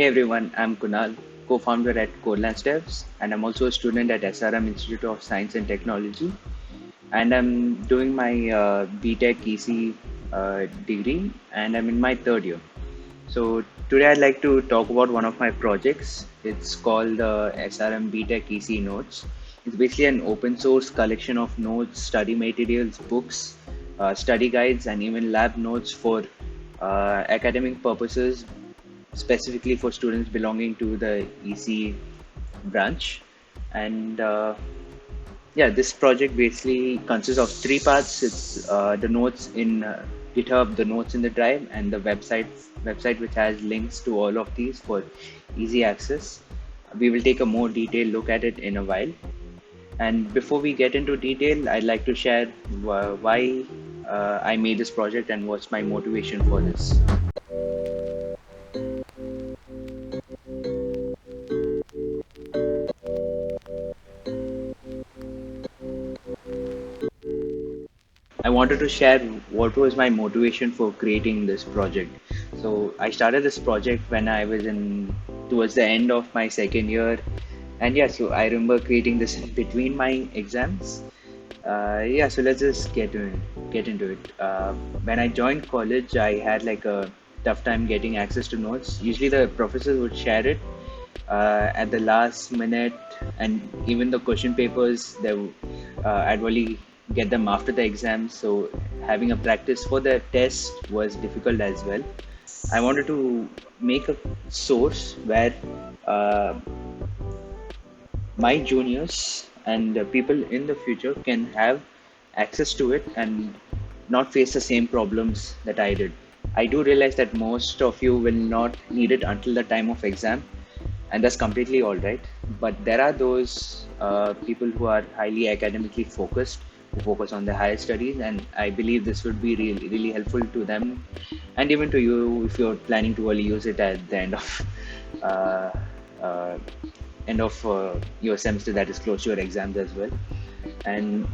Hey everyone, I'm Kunal, co-founder at Codelance Devs, and I'm also a student at SRM Institute of Science and Technology. And I'm doing my B.Tech ECE degree, and I'm in my third year. So today I'd like to talk about one of my projects. It's called SRM B.Tech ECE Notes. It's basically an open source collection of notes, study materials, books, study guides, and even lab notes for academic purposes, specifically for students belonging to the ECE branch. And yeah, this project basically consists of three parts. It's the notes in GitHub, the notes in the drive, and the website which has links to all of these for easy access. We will take a more detailed look at it in a while. And before we get into detail, I'd like to share why I made this project and what's my motivation for this. I wanted to share what was my motivation for creating this project. So I started this project when I was in towards the end of my second year, and yeah, so I remember creating this in between my exams. Yeah, so let's just get into it. When I joined college, I had like a tough time getting access to notes. Usually, the professors would share it at the last minute, and even the question papers, I'd only get them after the exam. So having a practice for the test was difficult as well. I wanted to make a source where uh, my juniors and people in the future can have access to it and not face the same problems that I did. I do realize that most of you will not need it until the time of exam, and that's completely all right. But there are those people who are highly academically focused, who focus on their higher studies, and I believe this would be really, really helpful to them, and even to you if you're planning to only use it at the uh, uh, end of your semester that is close to your exams as well. And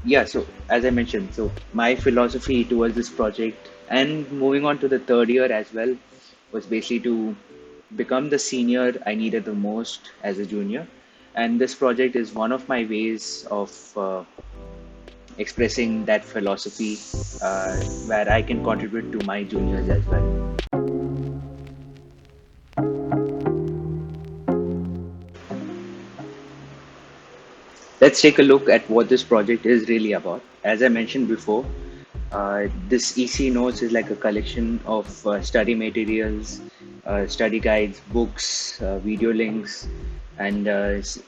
yeah, so as I mentioned, so my philosophy towards this project and moving on to the third year as well was basically to become the senior I needed the most as a junior. And this project is one of my ways of expressing that philosophy where I can contribute to my juniors as well. Let's take a look at what this project is really about. As I mentioned before, this EC Notes is like a collection of study materials, study guides, books, video links, and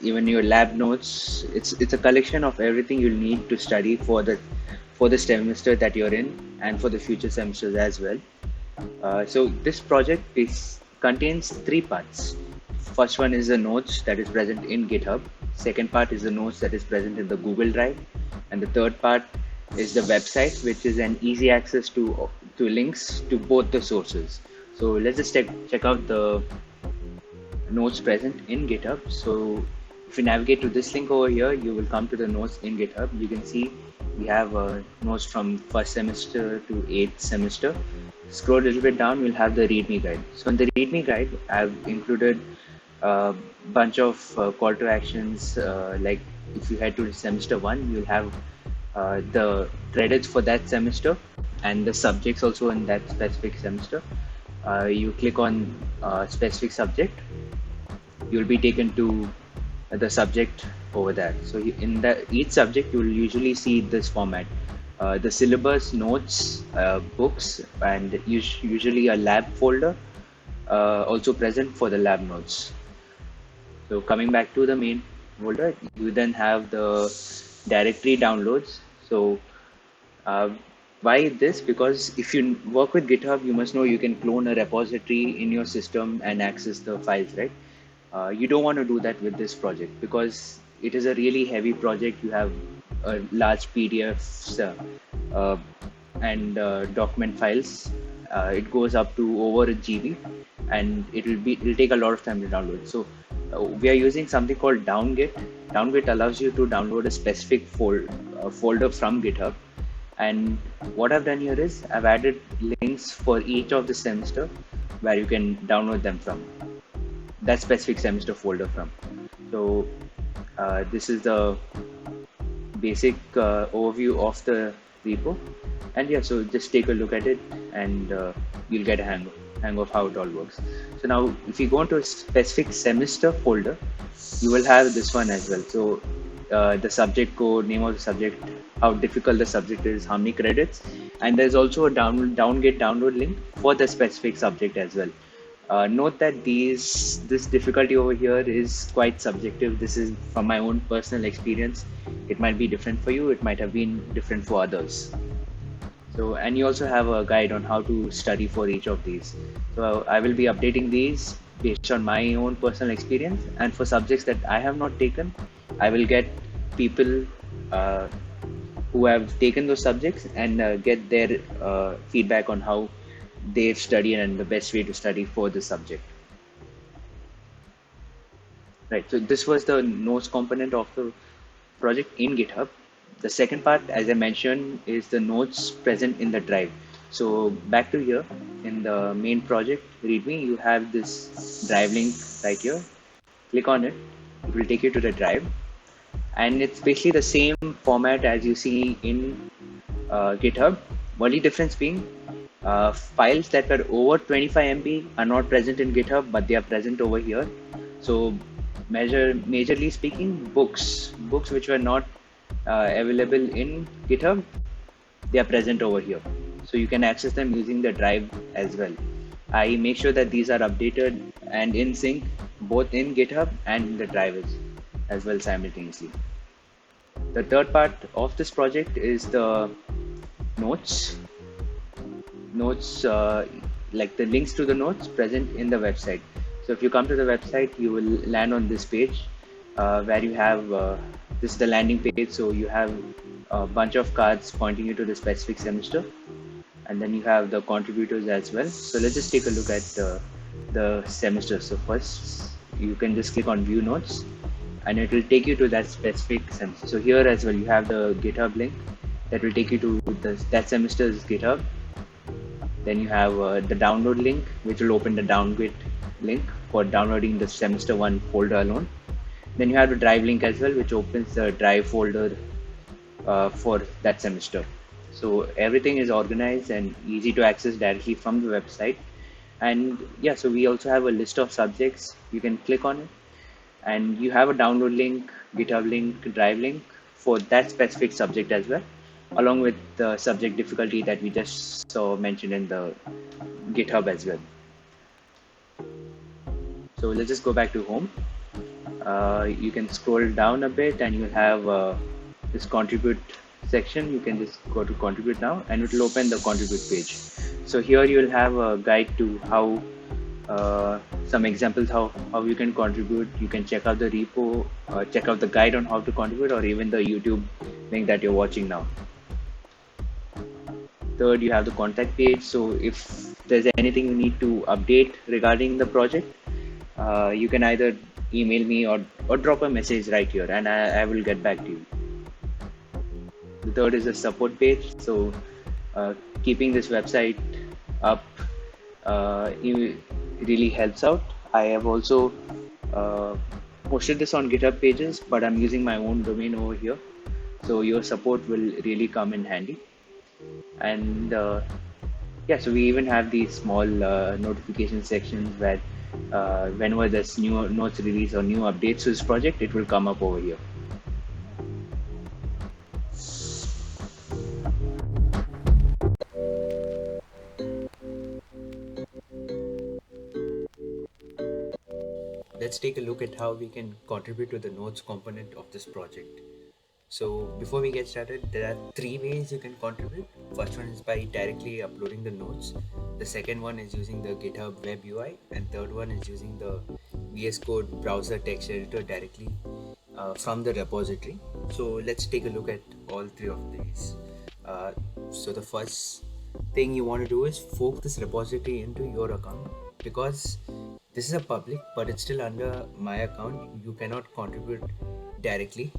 even your lab notes. It's a collection of everything you'll need to study for the semester that you're in and for the future semesters as well. So this project contains three parts. First one is the notes that is present in GitHub. Second part is the notes that is present in the Google Drive, and the third part is the website, which is an easy access to links to both the sources. So let's just check out the notes present in GitHub. So if you navigate to this link over here, you will come to the notes in GitHub. You can see we have notes from first semester to eighth semester. Scroll a little bit down, you'll have the README guide. So in the README guide, I've included a bunch of call to actions. Like if you head to semester one, you'll have the credits for that semester and the subjects also in that specific semester. You click on a specific subject, you'll be taken to the subject over there. So in each subject, you'll usually see this format. The syllabus, notes, books, and usually a lab folder also present for the lab notes. So coming back to the main folder, you then have the directory downloads. So uh, why this? Because if you work with GitHub, you must know you can clone a repository in your system and access the files, right? You don't want to do that with this project because it is a really heavy project. You have large PDFs and document files. It goes up to over a GB, and it'll take a lot of time to download. So we are using something called downgit. Downgit allows you to download a specific folder from GitHub. And what I've done here is I've added links for each of the semester where you can download them from, that specific semester folder from. So this is the basic overview of the repo. And yeah, so just take a look at it, and you'll get a hang of how it all works. So now if you go into a specific semester folder, you will have this one as well. So the subject code, name of the subject, how difficult the subject is, how many credits, and there's also a download link for the specific subject as well. Note that this difficulty over here is quite subjective. This is from my own personal experience. It might be different for you. It might have been different for others. So, and you also have a guide on how to study for each of these. So I will be updating these based on my own personal experience. And for subjects that I have not taken, I will get people uh, who have taken those subjects and get their feedback on how they've studied and the best way to study for the subject. Right. So this was the notes component of the project in GitHub. The second part, as I mentioned, is the notes present in the drive. So back to here in the main project README, you have this drive link right here. Click on it. It will take you to the drive, and it's basically the same format as you see in GitHub. Only difference being files that were over 25 MB are not present in GitHub, but they are present over here. So majorly speaking, books which were not available in GitHub, they are present over here. So you can access them using the drive as well. I make sure that these are updated and in sync both in GitHub and in the drive as well simultaneously. The third part of this project is the notes. Notes, like the links to the notes present in the website. So if you come to the website, you will land on this page where you have this is the landing page. So you have a bunch of cards pointing you to the specific semester, and then you have the contributors as well. So let's just take a look at the semester. So first, you can just click on View Notes, and it will take you to that specific semester. So here as well, you have the GitHub link that will take you to that semester's GitHub. Then you have the download link, which will open the downgrade link for downloading the semester 1 folder alone. Then you have the drive link as well, which opens the drive folder for that semester. So everything is organized and easy to access directly from the website. And yeah, so we also have a list of subjects. You can click on it, and you have a download link, GitHub link, drive link for that specific subject as well, along with the subject difficulty that we just saw mentioned in the GitHub as well. So let's just go back to home. You can scroll down a bit, and you'll have this contribute section. You can just go to contribute now, and it will open the contribute page. So here you will have a guide to how some examples how you can contribute. You can check out the repo, check out the guide on how to contribute, or even the YouTube link that you're watching now. Third, you have the contact page. So if there's anything you need to update regarding the project, you can either email me or drop a message right here, and I will get back to you. The third is the support page. So keeping this website up really helps out. I have also posted this on GitHub pages, but I'm using my own domain over here. So your support will really come in handy. And yeah, so we even have these small notification sections where whenever there's new notes release or new updates to this project, it will come up over here. Let's take a look at how we can contribute to the notes component of this project. So before we get started, there are 3 ways you can contribute. First one is by directly uploading the notes. The second one is using the GitHub web UI, and third one is using the VS Code browser text editor directly from the repository. So let's take a look at all 3 of these. So the first thing you want to do is fork this repository into your account, because this is a public, but it's still under my account. You cannot contribute directly,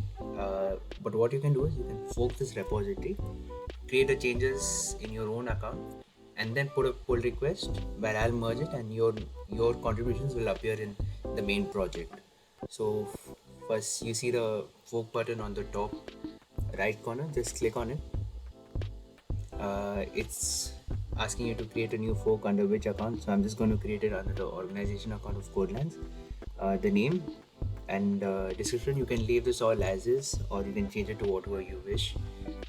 but what you can do is you can fork this repository, create the changes in your own account, and then put a pull request where I'll merge it, and your contributions will appear in the main project. So first you see the fork button on the top right corner, just click on it. It's asking you to create a new fork under which account, so I'm just going to create it under the organization account of Codelands. The name and description, you can leave this all as is, or you can change it to whatever you wish.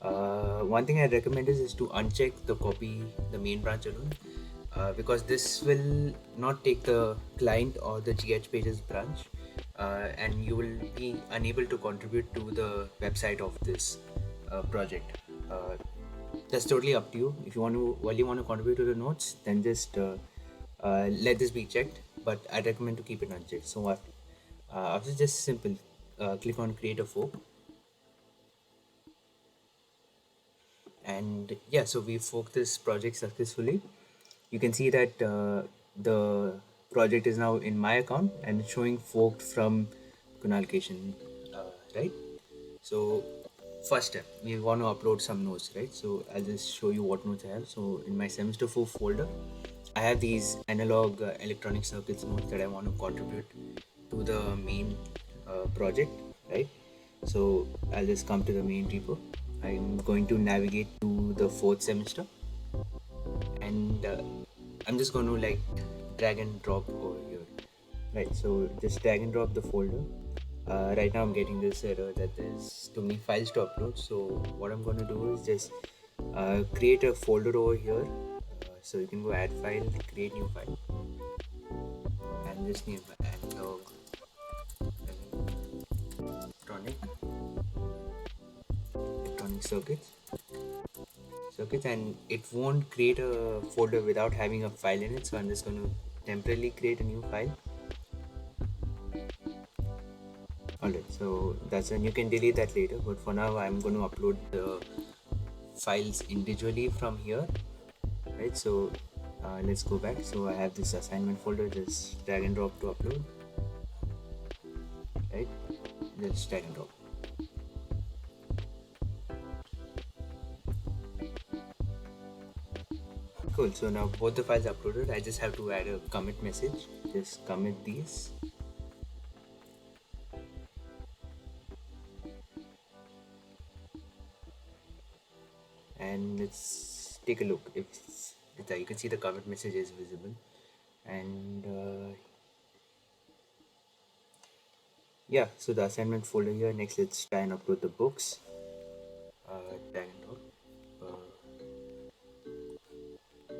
One thing I recommend is to uncheck the copy the main branch alone, because this will not take the client or the GH pages branch, and you will be unable to contribute to the website of this project. That's totally up to you. If you want to, while you want to contribute to the notes, then just let this be checked. But I recommend to keep it unchecked. So after just simple, click on create a fork, and yeah, so we forked this project successfully. You can see that the project is now in my account and it's showing forked from Kunal Keshan, right? So first step, we want to upload some notes, right? So I'll just show you what notes I have. So in my semester 4 folder, I have these analog electronic circuits notes that I want to contribute to the main project, right? So I'll just come to the main repo. I'm going to navigate to the fourth semester, and I'm just going to like drag and drop over here, right? So just drag and drop the folder. Right now I'm getting this error that there's too many files to upload. So what I'm going to do is just create a folder over here. So you can go add file, create new file, and this name analog electronic electronic circuits, and it won't create a folder without having a file in it. So I'm just going to temporarily create a new file. Alright, so that's, and you can delete that later, but for now I'm going to upload the files individually from here, right? So let's go back. So I have this assignment folder, just drag and drop to upload, right? Just drag and drop. Cool, so now both the files are uploaded. I just have to add a commit message. Just commit these, and let's take a look. If you can see the commit message is visible, and yeah, so the assignment folder here. Next, let's try and upload the books. Drag and drop.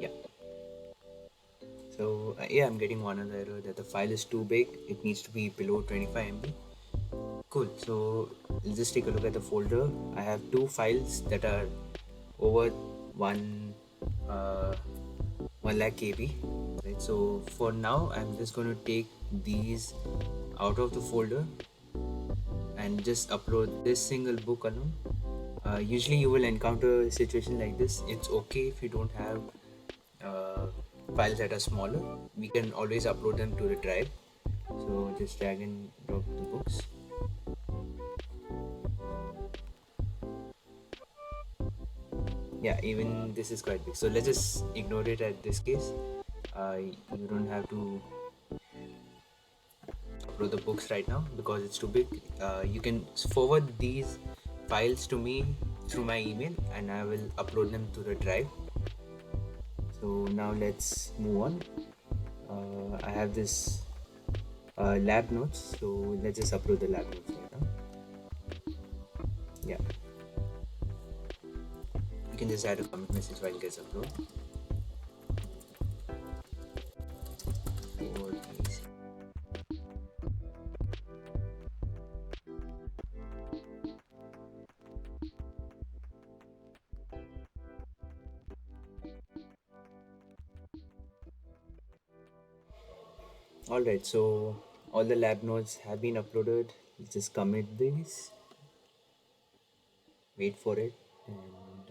Yeah. So yeah, I'm getting one other error that the file is too big. It needs to be below 25 MB. Cool. So let's just take a look at the folder. I have two files that are over one uh, 1 lakh KB. Right. So for now, I'm just going to take these out of the folder and just upload this single book alone. Usually, you will encounter a situation like this. It's okay if you don't have uh, files that are smaller. We can always upload them to the drive. So just drag and drop the books. Yeah, even this is quite big. So let's just ignore it at this case. You don't have to upload the books right now because it's too big. You can forward these files to me through my email and I will upload them to the drive. So now let's move on. I have this lab notes, so let's just upload the lab notes right now. Yeah, you can just add a comment message while it gets uploaded. Alright, so all the lab notes have been uploaded. Let's just commit these, wait for it, and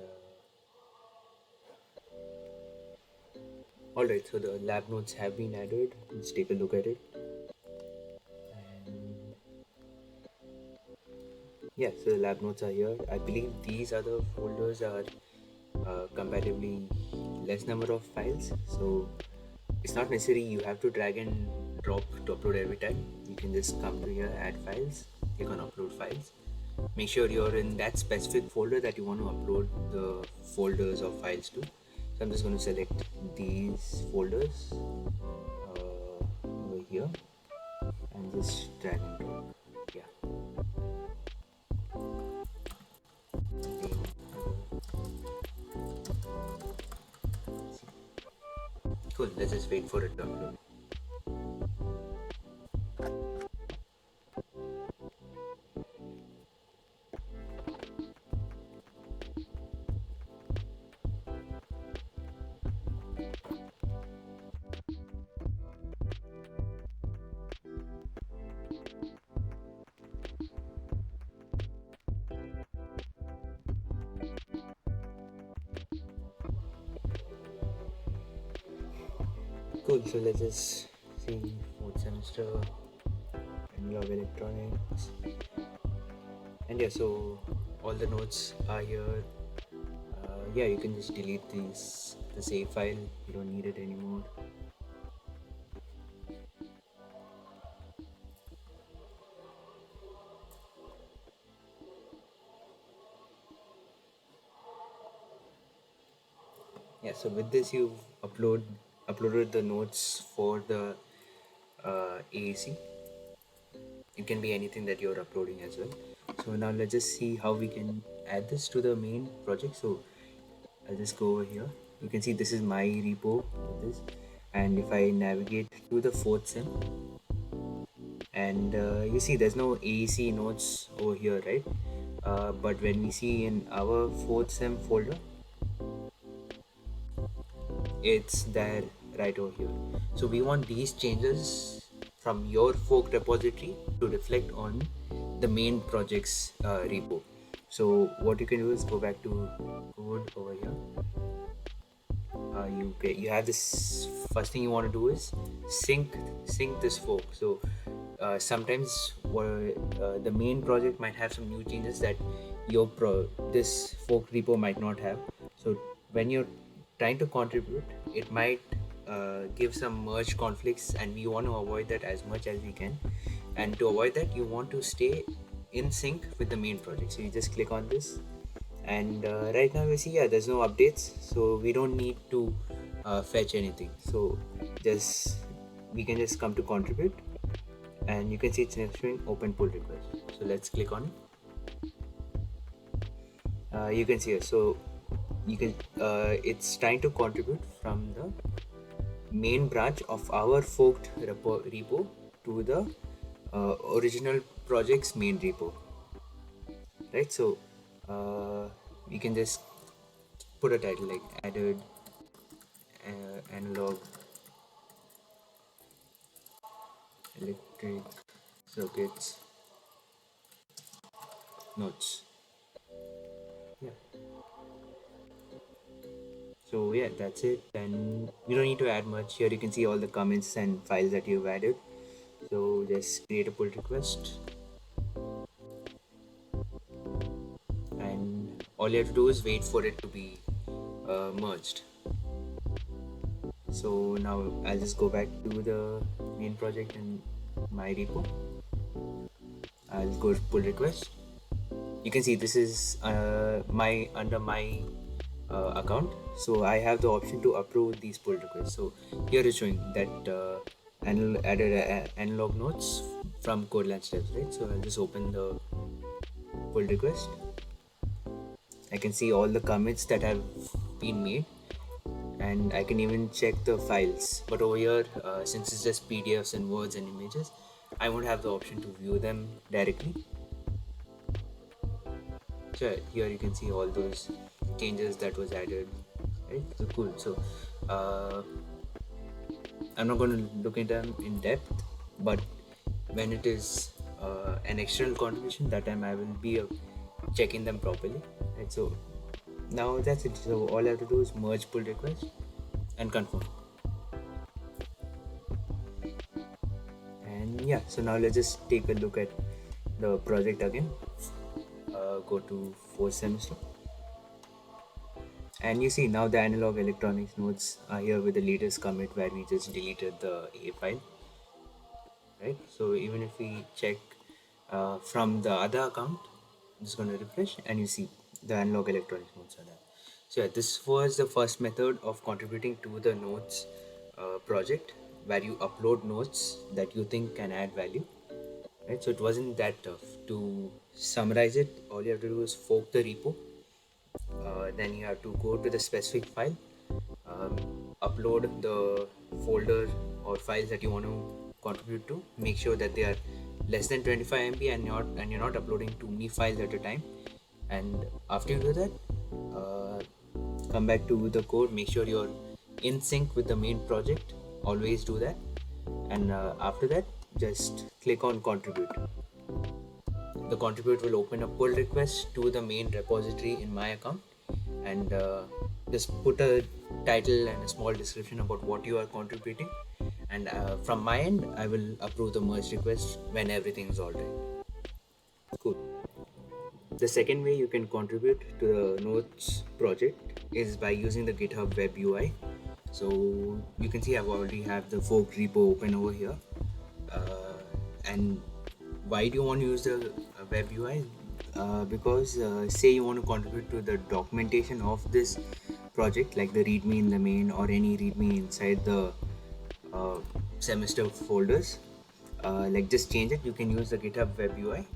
alright, so the lab notes have been added. Let's take a look at it. And yeah, so the lab notes are here. I believe these other folders are comparatively less number of files. So it's not necessary you have to drag and drop to upload every time. You can just come to here, add files, click on upload files. Make sure you're in that specific folder that you want to upload the folders of files to. So I'm just going to select these folders over here and just drag and drop. Yeah. Cool. Let's just wait for it to upload. Cool. So let's just see fourth semester and log electronics. And yeah, so all the notes are here. Yeah, you can just delete the save file. You don't need it anymore. Yeah, so with this you've uploaded the notes for the AAC. It can be anything that you're uploading as well. So now let's just see how we can add this to the main project. So I'll just go over here. You can see this is my repo with this, and if I navigate to the fourth sim, and you see there's no ECE notes over here, right? But when we see in our fourth sim folder, it's there right over here. So we want these changes from your fork repository to reflect on the main project's repo. So what you can do is go back to code over here. You have this. First thing you want to do is sync this fork. So sometimes the main project might have some new changes that this fork repo might not have. So when you're trying to contribute, it might give some merge conflicts, and we want to avoid that as much as we can. And to avoid that, you want to stay in sync with the main project. So you just click on this, and right now we see, yeah, there's no updates, so we don't need to fetch anything. So just we can just come to contribute, and you can see it's showing open pull request. So let's click on it. You can see it. So you can it's trying to contribute from the main branch of our forked repo to the original project's main repo, right? So we can just put a title like added analog electric circuits notes. Yeah. So yeah, that's it. And you don't need to add much. Here you can see all the comments and files that you've added. So just create a pull request, and all you have to do is wait for it to be merged. So now I'll just go back to the main project and my repo. I'll go to pull request. You can see this is my under my account, so I have the option to approve these pull requests. So here is showing that added analog notes from Codeland steps, right? So I'll just open the pull request. I can see all the commits that have been made, and I can even check the files. But over here, since it's just PDFs and words and images, I won't have the option to view them directly. So here you can see all those changes that was added, right? So cool. So I'm not going to look at them in depth, but when it is an external contribution, that time I will be checking them properly, right? So now that's it. So all I have to do is merge pull request and confirm. And yeah, so now let's just take a look at the project again. Go to fourth semester, And you see now the analog electronics notes are here with the latest commit where we just deleted the A file, right? So even if we check from the other account, I'm just going to refresh and you see the analog electronics notes are there. So yeah, this was the first method of contributing to the notes project where you upload notes that you think can add value, right? So it wasn't that tough. To summarize it, all you have to do is fork the repo. Then you have to go to the specific file, um, upload the folder or files that you want to contribute to. Make sure that they are less than 25 MB and you're not uploading too many files at a time. And after you do that, uh, come back to the code. Make sure you're in sync with the main project. Always do that. And after that, just click on contribute. The contribute will open a pull request to the main repository in my account, and just put a title and a small description about what you are contributing, and from my end I will approve the merge request when everything is all right. Cool. The second way you can contribute to the notes project is by using the GitHub web UI. So you can see I've already have the fork repo open over here, and why do you want to use the web UI? Because say you want to contribute to the documentation of this project, like the readme in the main or any readme inside the uh, semester folders, like just change it. You can use the GitHub web UI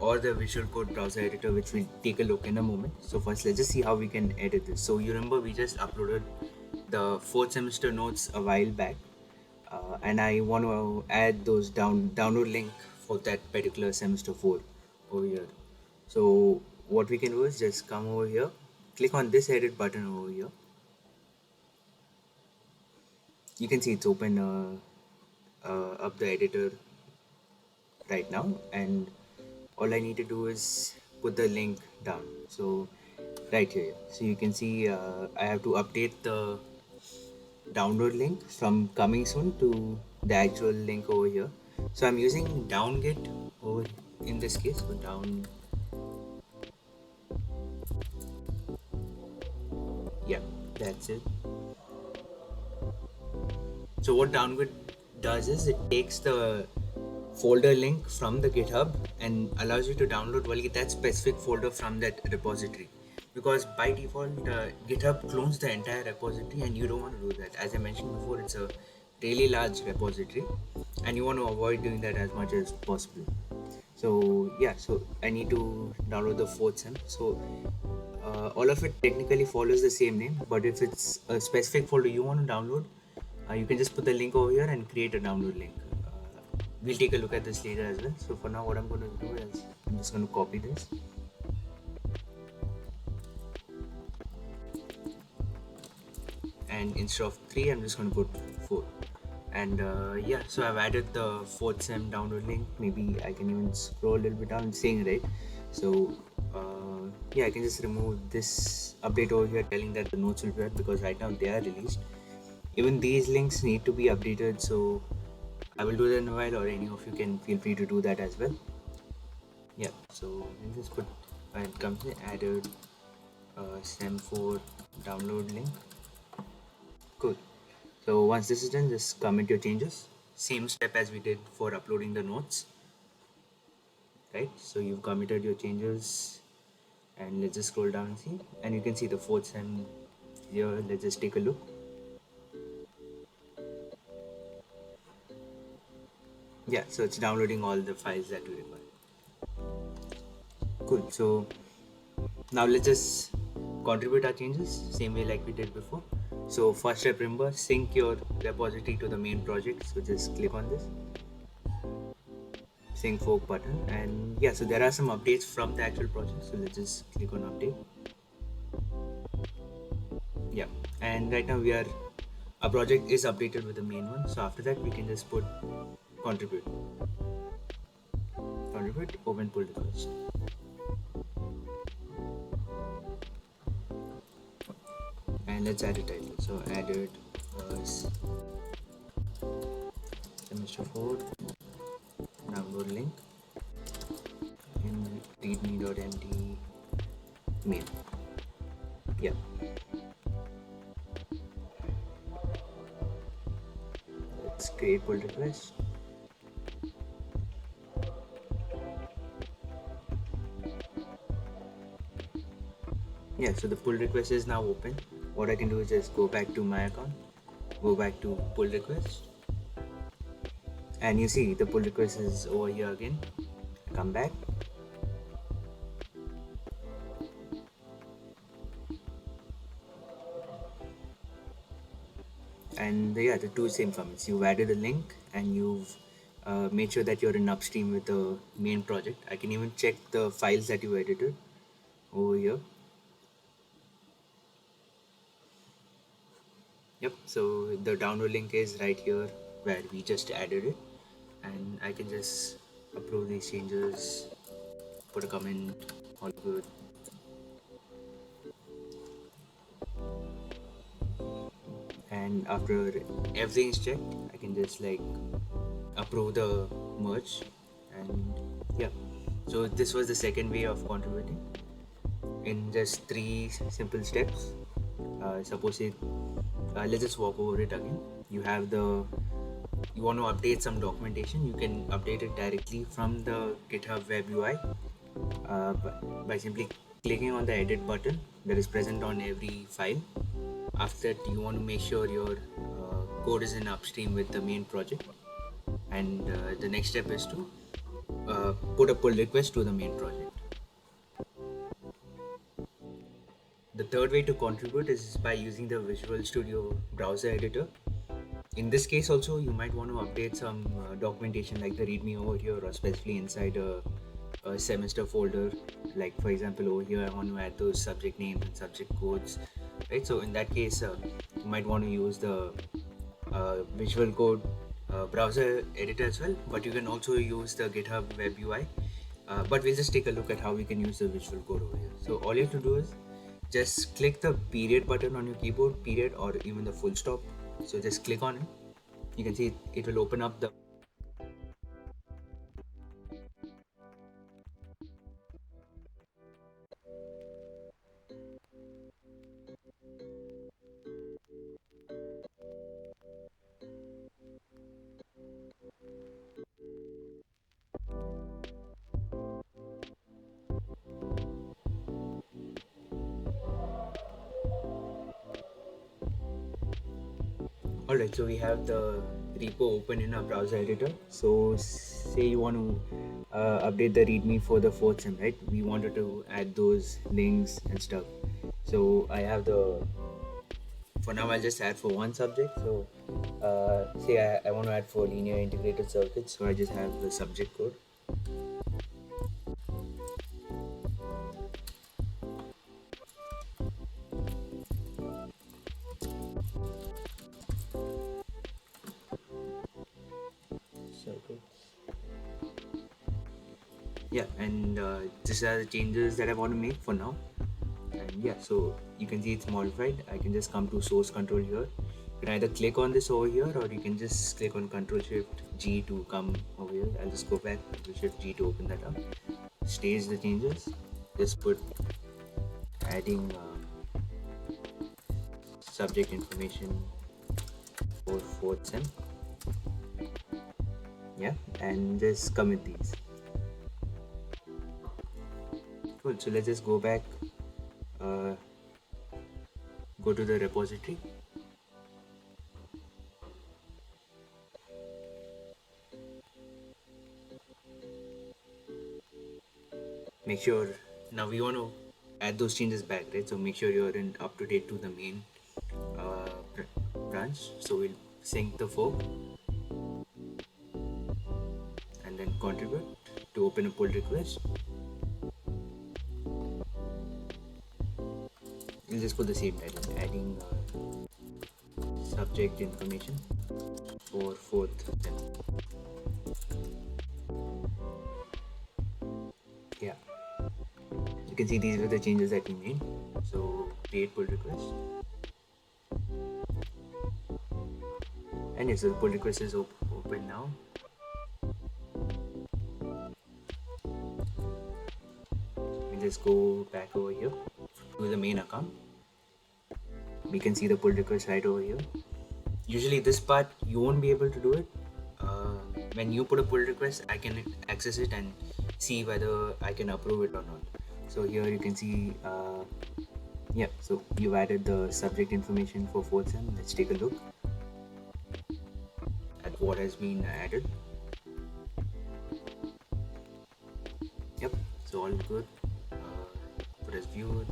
or the Visual Code browser editor, which we'll take a look in a moment. So first, let's just see how we can edit this. So you remember we just uploaded the fourth semester notes a while back, and I want to add those download link for that particular semester 4 over here. So what we can do is just come over here, click on this edit button over here. You can see it's open up the editor right now, and all I need to do is put the link down. So right here, so you can see I have to update the download link from coming soon to the actual link over here. So I'm using downgit over in this case. So down, yeah, that's it. So what downgit does is it takes the folder link from the GitHub and allows you to download only that specific folder from that repository, because by default GitHub clones the entire repository and you don't want to do that. As I mentioned before, it's a really large repository and you want to avoid doing that as much as possible. So yeah, so I need to download the fourth sem. So all of it technically follows the same name, but if it's a specific folder you want to download, you can just put the link over here and create a download link. We'll take a look at this later as well. So for now, what I'm going to do is I'm just going to copy this, and instead of 3 I'm just going to put 4. And yeah, so I've added the fourth sem download link. Maybe I can even scroll a little bit down, saying right. So yeah, I can just remove this update over here telling that the notes will be out, because right now they are released. Even these links need to be updated, so I will do that in a while, or any of you can feel free to do that as well. Yeah, so we'll just put and company added sem 4 download link. Cool. So once this is done, just comment your changes. Same step as we did for uploading the notes, right? So you've committed your changes, and let's just scroll down and see, and you can see the fourth sem here. Let's just take a look. Yeah, so it's downloading all the files that we require. Cool. So now let's just contribute our changes same way like we did before. So first step, remember, sync your repository to the main project. So just click on this sync fork button, and yeah, so there are some updates from the actual project. So let's just click on update. Yeah, and right now our project is updated with the main one. So after that we can just put contribute open pull request. And let's add a title. So added semester 4 download link in readme.md main. Yeah, create pull request. Yeah, so the pull request is now open. What I can do is just go back to my account, go back to pull request, and you see the pull request is over here again. Come back, and yeah, the two same comments. You've added a link and you've made sure that you're in upstream with the main project. I can even check the files that you edited over here. Yep, so the download link is right here where we just added it, and I can just approve these changes, put a comment, all good. And after everything is checked, I can just like approve the merge. And yeah, so this was the second way of contributing in just three simple steps. Suppose it, let's just walk over it again. You have the, you want to update some documentation, you can update it directly from the GitHub web UI by simply clicking on the edit button that is present on every file. After that, you want to make sure your code is in upstream with the main project, and the next step is to put a pull request to the main project. The third way to contribute is by using the Visual Studio browser editor. In this case also, you might want to update some documentation like the readme over here, or specifically inside a semester folder. Like for example, over here I want to add those subject names and subject codes, right? So in that case, you might want to use the Visual Code browser editor as well, but you can also use the GitHub web UI. But we'll just take a look at how we can use the Visual Code over here. So all you have to do is just click the period button on your keyboard, period, or even the full stop. So just click on it. You can see it will open up the Alright, so we have the repo open in our browser editor. So say you want to update the readme for the fourth sem, right? We wanted to add those links and stuff. So I have the, for now I'll just add for one subject. So say I want to add for linear integrated circuits. So I just have the subject code. Yeah, and these are the changes that I want to make for now. And yeah, so you can see it's modified. I can just come to source control here. You can either click on this over here, or you can just click on Control Shift G to come over here. I'll just go back, Control Shift G to open that up. Stage the changes. Just put adding subject information for fourth sem. Yeah, and just commit these. Cool. So let's just go back. Go to the repository. Make sure, now we want to add those changes back, right? So make sure you're in up to date to the main branch. So we'll sync the fork and then contribute to open a pull request. We'll just put the same title, adding subject information for fourth sem. Yeah, you can see these were the changes that we made. So create pull request, and yes, so the pull request is open now. We'll just go back over here to the main account. We can see the pull request right over here. Usually this part you won't be able to do it. uh, when you put a pull request, I can access it and see whether I can approve it or not. So here you can see, yeah, so you've added the subject information for fourth sem. Let's take a look at what has been added. Yep, so all good. What is viewed,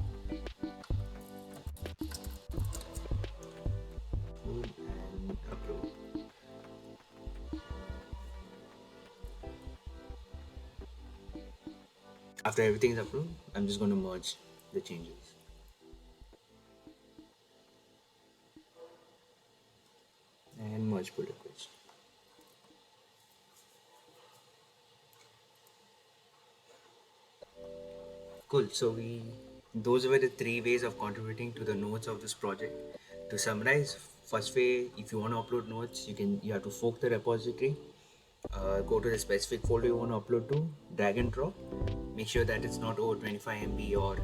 and approved. After everything is approved, I'm just going to merge the changes and merge pull request. Cool. So those were the three ways of contributing to the notes of this project. To summarize, first way, if you want to upload notes, you have to fork the repository, go to the specific folder you want to upload to, drag and drop, make sure that it's not over 25 MB or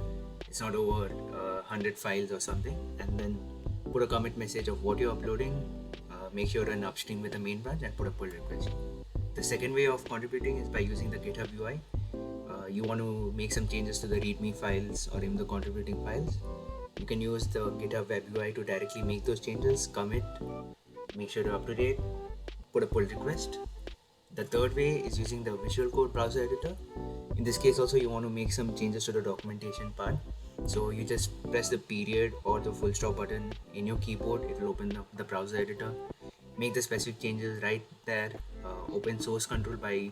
it's not over 100 files or something, and then put a commit message of what you're uploading. Make sure run upstream with the main branch and put a pull request. The second way of contributing is by using the GitHub UI. You want to make some changes to the README files or even the contributing files, you can use the GitHub web UI to directly make those changes, commit, make sure you're up to date, put a pull request. The third way is using the Visual Code browser editor. In this case also you want to make some changes to the documentation part. So you just press the period or the full stop button in your keyboard, it will open up the browser editor. Make the specific changes right there. Open source control by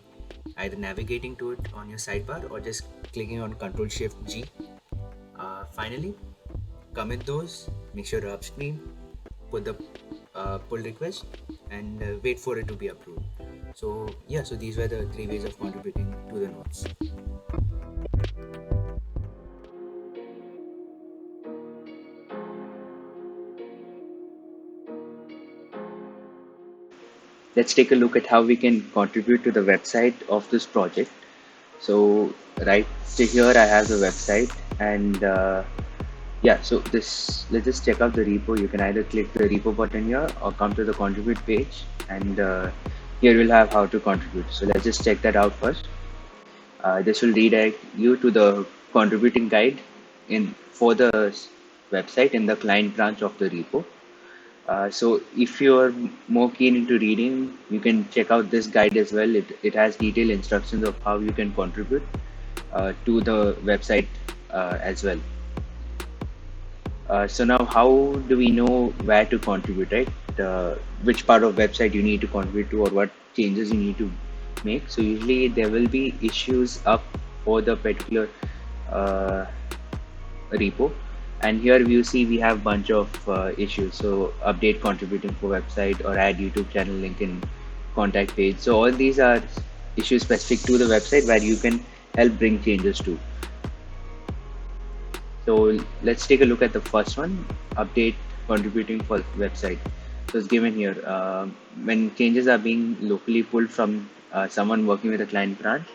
either navigating to it on your sidebar or just clicking on Control Shift G. Finally, commit those, make sure you're upstream, put the pull request, and wait for it to be approved. So yeah, so these were the three ways of contributing to the notes. Let's take a look at how we can contribute to the website of this project. So right so here I have the website, and yeah, so this, let's just check out the repo. You can either click the repo button here or come to the contribute page, and here we'll have how to contribute. So let's just check that out first. This will redirect you to the contributing guide in for the website in the client branch of the repo. So if you're more keen into reading, you can check out this guide as well. It has detailed instructions of how you can contribute to the website as well. So now, how do we know where to contribute, right? Which part of website you need to contribute to, or what changes you need to make. So usually there will be issues up for the particular uh, repo, and here you see we have bunch of issues. So update contributing for website or add YouTube channel link in contact page. So all these are issues specific to the website where you can help bring changes to. So let's take a look at the first one, update contributing for website. So it's given here. When changes are being locally pulled from someone working with a client branch,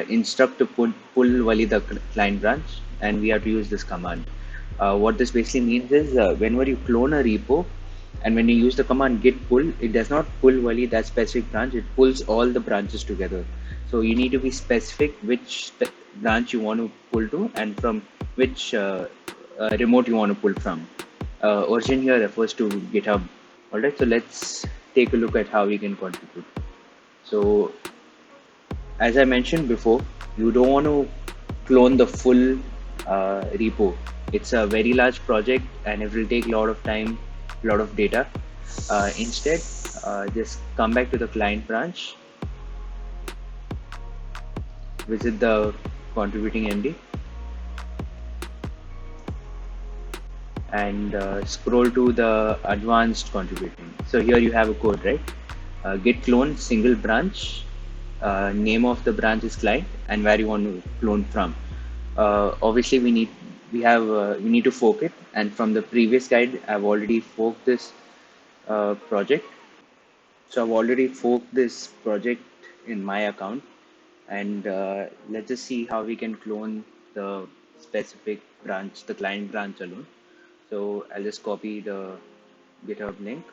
instruct to pull Wali the client branch, and we have to use this command. What this basically means is whenever you clone a repo, and when you use the command git pull, it does not pull Wali that specific branch, it pulls all the branches together. So you need to be specific which branch you want to pull to and from which remote you want to pull from. Origin here refers to GitHub. Alright, so let's take a look at how we can contribute. So as I mentioned before, you don't want to clone the full repo. It's a very large project and it will take a lot of time, a lot of data. Instead, just come back to the client branch, visit the contributing MD, and scroll to the advanced contributing. So here you have a code, right? Git clone single branch, name of the branch is client, and where you want to clone from. Obviously, we need to fork it, and from the previous guide, I've already forked this project. So I've already forked this project in my account, and let's just see how we can clone the specific branch, the client branch alone. So I'll just copy the GitHub link,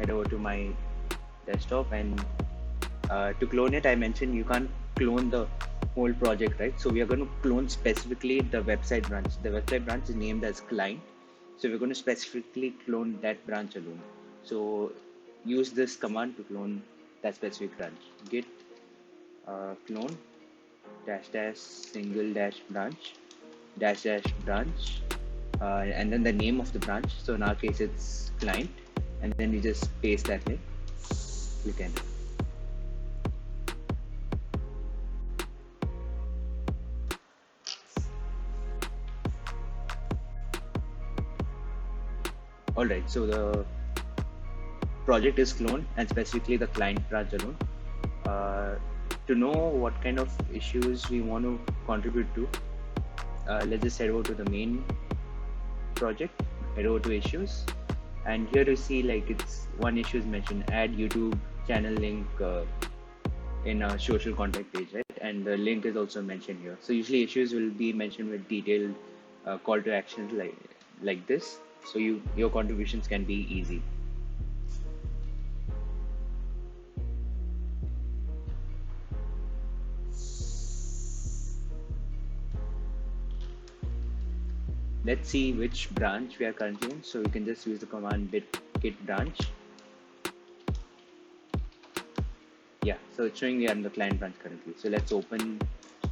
head over to my desktop, and to clone it, I mentioned you can't clone the whole project, right? So we are going to clone specifically the website branch. The website branch is named as client, so we're going to specifically clone that branch alone. So use this command to clone that specific branch. Git clone dash dash single dash branch, and then the name of the branch. So in our case, it's client, and then you just paste that link, click enter. All right, so the project is cloned and specifically the client branch alone. To know what kind of issues we want to contribute to, let's just head over to the main project, head over to issues, and here you see like it's one issue is mentioned, add YouTube channel link in a social contact page, right? And the link is also mentioned here. So usually issues will be mentioned with detailed call to actions like this, so your contributions can be easy. Let's see which branch we are currently in. So we can just use the command git branch. Yeah, so it's showing we are in the client branch currently. So let's open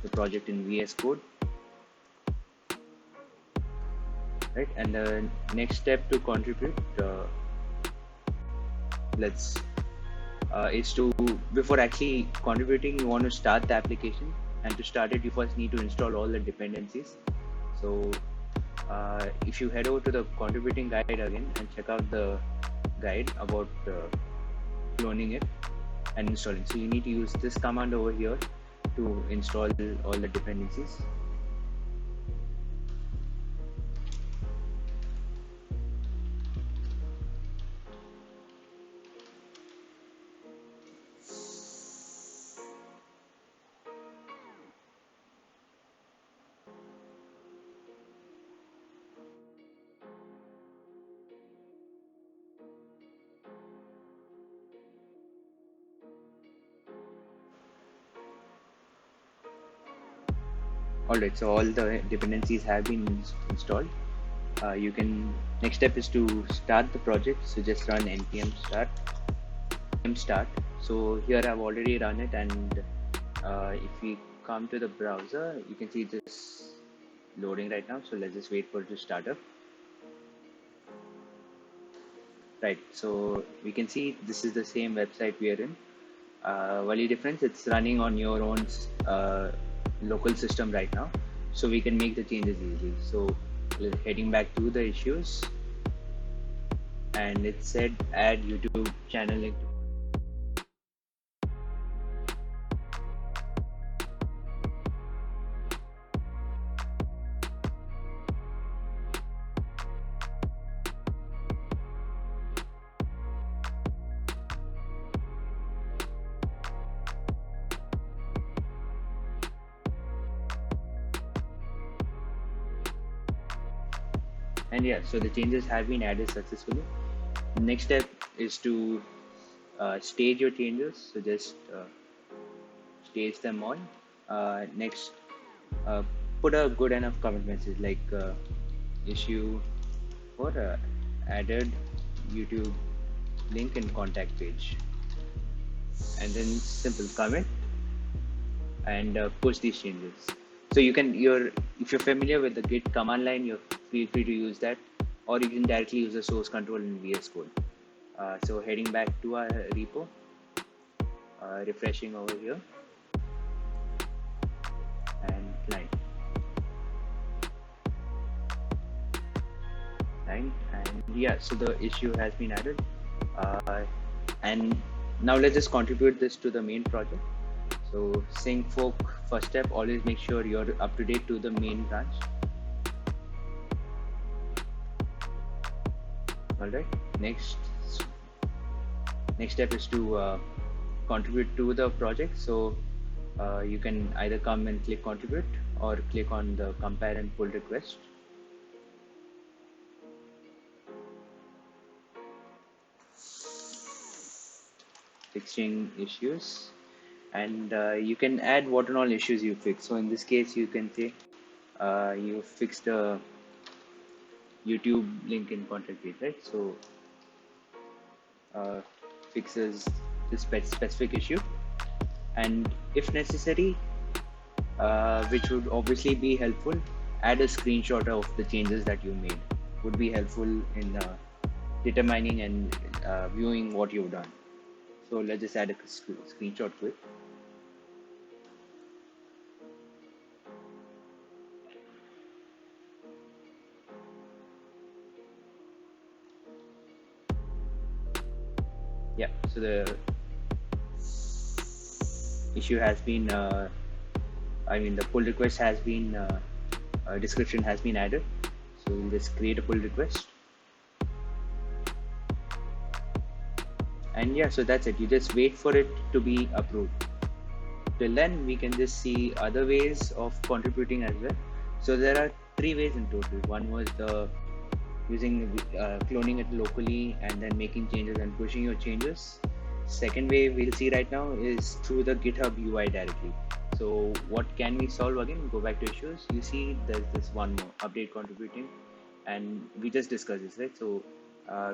the project in VS Code. Right, and the next step to contribute, is to, before actually contributing, you want to start the application, and to start it, you first need to install all the dependencies. So if you head over to the contributing guide again and check out the guide about cloning it and installing, so you need to use this command over here to install all the dependencies. Alright, so all the dependencies have been installed. You can, next step is to start the project. So just run npm start. So here I've already run it, and if we come to the browser, you can see this loading right now. So let's just wait for it to start up. Right, so we can see this is the same website we are in. Only difference, it's running on your own local system right now, so we can make the changes easily. So heading back to the issues, and it said add YouTube channel link. And yeah, so the changes have been added successfully. Next step is to stage your changes. So just stage them all. Next, put a good enough commit message like issue or added YouTube link in contact page, and then simple commit and push these changes. So you can, if you're familiar with the git command line, you feel free to use that, or you can directly use the source control in VS Code. So heading back to our repo, refreshing over here, and client, and yeah, so the issue has been added, and now let's just contribute this to the main project. So sync fork, first step, always make sure you're up to date to the main branch. Alright, next step is to contribute to the project. So you can either come and click contribute, or click on the compare and pull request. fixing issues, and you can add what and all issues you fix. So in this case, you can say you fixed a YouTube link in content page, right? So uh, fixes this specific issue, and if necessary, which would obviously be helpful, add a screenshot of the changes that you made. Would be helpful in determining and viewing what you've done. So let's just add a screenshot quick. Yeah, so the issue has been, the pull request has been, description has been added. So we'll just create a pull request. And yeah, so that's it. You just wait for it to be approved. Till then, we can just see other ways of contributing as well. So there are 3 ways in total. One was the using cloning it locally and then making changes and pushing your changes. Second way we'll see right now is through the GitHub UI directly. So what can we solve again? Go back to issues. You see there's this one more update contributing, and we just discussed this, right? So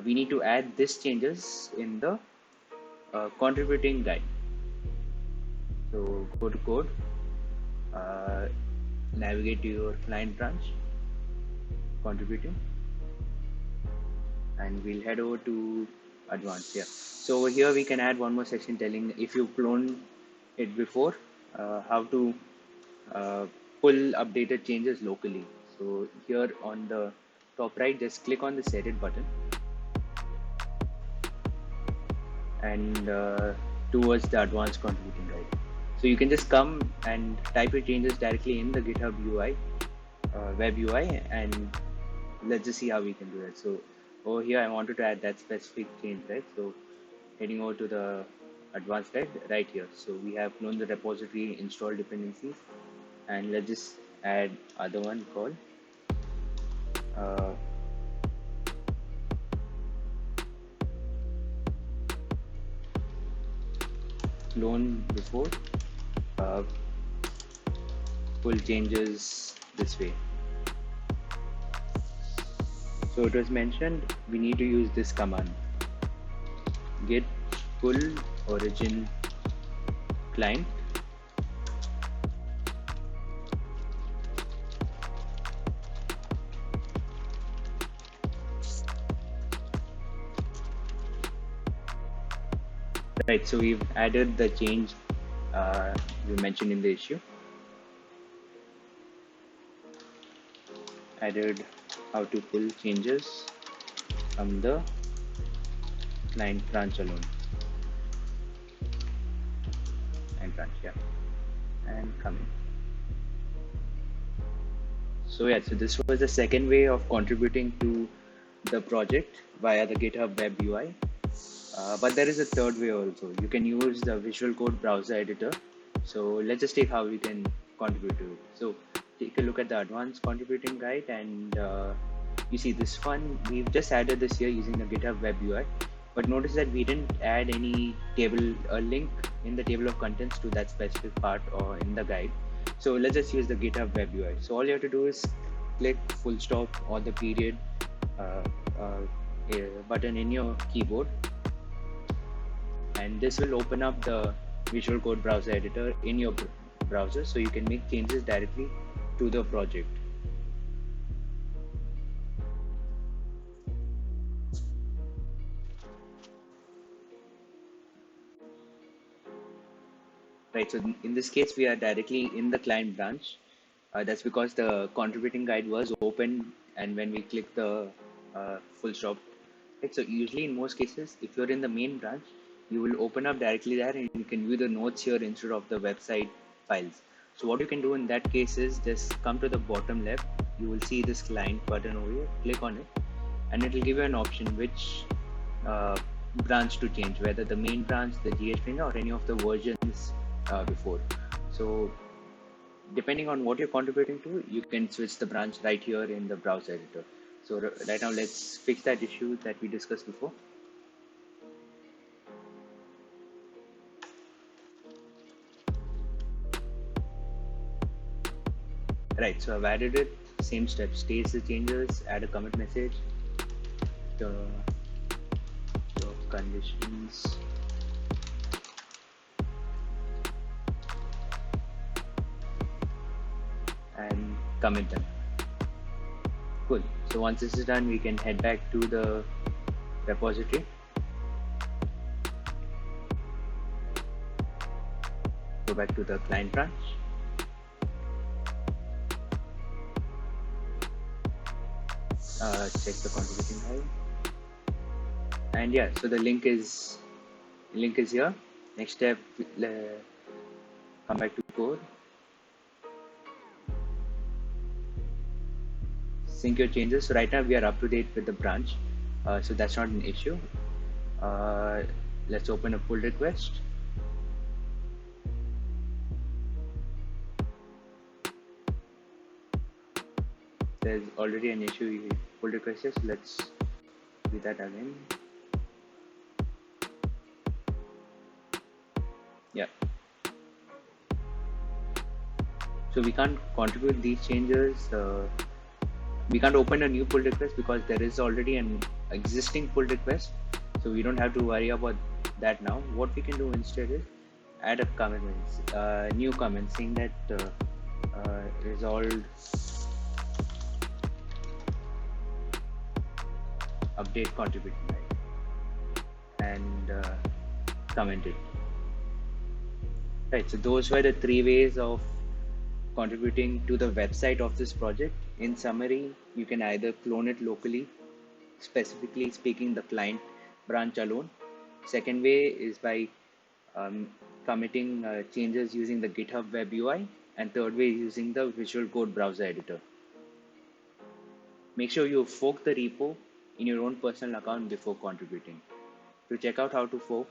we need to add this changes in the contributing guide. So go to code, navigate to your client branch, contributing, and we'll head over to advanced. Yeah, so over here we can add one more section telling if you cloned it before, how to pull updated changes locally. So here on the top right, just click on the edit button, and towards the advanced contributing guide. So you can just come and type your changes directly in the GitHub UI, web UI, and let's just see how we can do that. So over here, I wanted to add that specific change, right? So heading over to the advanced guide right here. So we have cloned the repository, install dependencies, and let's just add other one called uh, clone before, uh, pull changes this way. So it was mentioned we need to use this command, git pull origin client, right? So we've added the change we mentioned in the issue, added how to pull changes from the client branch alone, and branch, yeah, and coming. So yeah, so this was the second way of contributing to the project via the GitHub web UI. But there is a third way also. You can use the Visual Code browser editor. So let's just take how we can contribute to it. So take a look at the advanced contributing guide, and you see this one, we've just added this here using the GitHub web UI. But notice that we didn't add any table, a link in the table of contents to that specific part or in the guide. So let's just use the GitHub web UI. So all you have to do is click full stop or the period uh, uh, button in your keyboard, and this will open up the Visual Code browser editor in your browser, so you can make changes directly to the project. Right, so in this case, we are directly in the client branch. That's because the contributing guide was open, and when we click the full stop, right? So usually in most cases, if you're in the main branch, you will open up directly there and you can view the notes here instead of the website files. So what you can do in that case is just come to the bottom left. You will see this client button over here. Click on it, and it will give you an option which uh, branch to change, whether the main branch, the GH or any of the versions before. So depending on what you're contributing to, you can switch the branch right here in the browser editor. So right now, let's fix that issue that we discussed before. Right, so I've added it. Same step. Stage the changes. Add a commit message. The conditions and commit them. Cool. So once this is done, we can head back to the repository. Go back to the client branch. Check the contributing file. And yeah, so the link is here. Next step, come back to core. Sync your changes. So right now we are up to date with the branch, so that's not an issue. Let's open a pull request. There's already an issue with pull requests, so let's do that again. Yeah. So we can't contribute these changes. We can't open a new pull request because there is already an existing pull request. So we don't have to worry about that now. What we can do instead is add a comment, new comment saying that resolved update contributing and comment it. Right, so those were the 3 ways of contributing to the website of this project. In summary, you can either clone it locally, specifically speaking the client branch alone. Second way is by committing changes using the GitHub web UI, and third way is using the Visual Code browser editor. Make sure you fork the repo in your own personal account before contributing. To check out how to fork,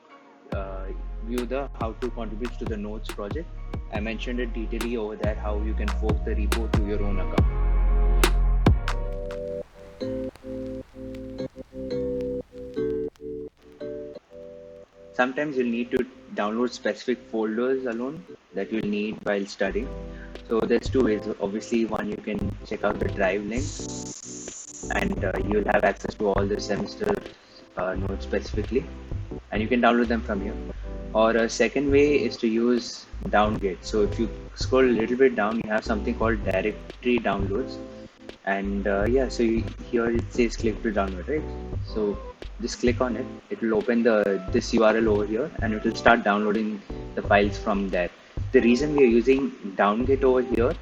view the how to contribute to the notes project. I mentioned it detailedly over there how you can fork the repo to your own account. Sometimes you'll need to download specific folders alone that you'll need while studying. So there's 2 ways. Obviously, one, you can check out the drive link and you'll have access to all the semester notes specifically, and you can download them from here. Or a second way is to use downgate. So if you scroll a little bit down, you have something called directory downloads, and yeah, so here it says click to download, right? So just click on it. It will open this URL over here, and it will start downloading the files from there. The reason we are using downgate over here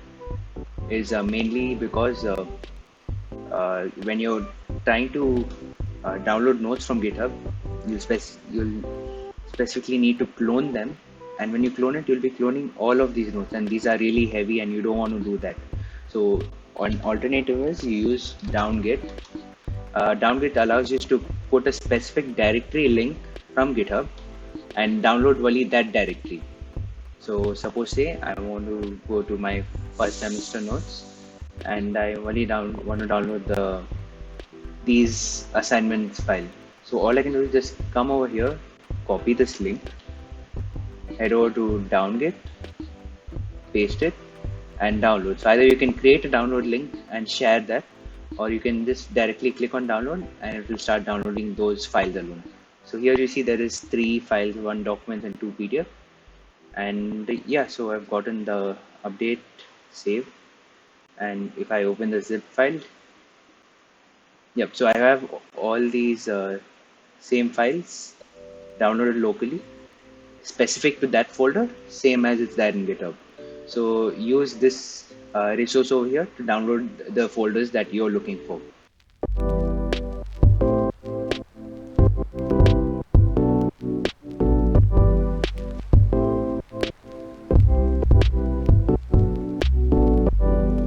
is mainly because when you're trying to download notes from GitHub, you'll specifically need to clone them, and when you clone it, you'll be cloning all of these notes, and these are really heavy, and you don't want to do that. So an alternative is you use downgate. Downgate allows you to put a specific directory link from GitHub and download only that directory. So suppose say I want to go to my first semester notes, and I only want to download these assignments file. So all I can do is just come over here, copy this link, head over to downgate, paste it, and download. So either you can create a download link and share that, or you can just directly click on download and it will start downloading those files alone. So here you see there is 3 files, 1 document and 2 PDF. And yeah, so I've gotten the update saved, and if I open the zip file, yep, so I have all these same files downloaded locally, specific to that folder, same as it's there in GitHub. So use this resource over here to download the folders that you're looking for.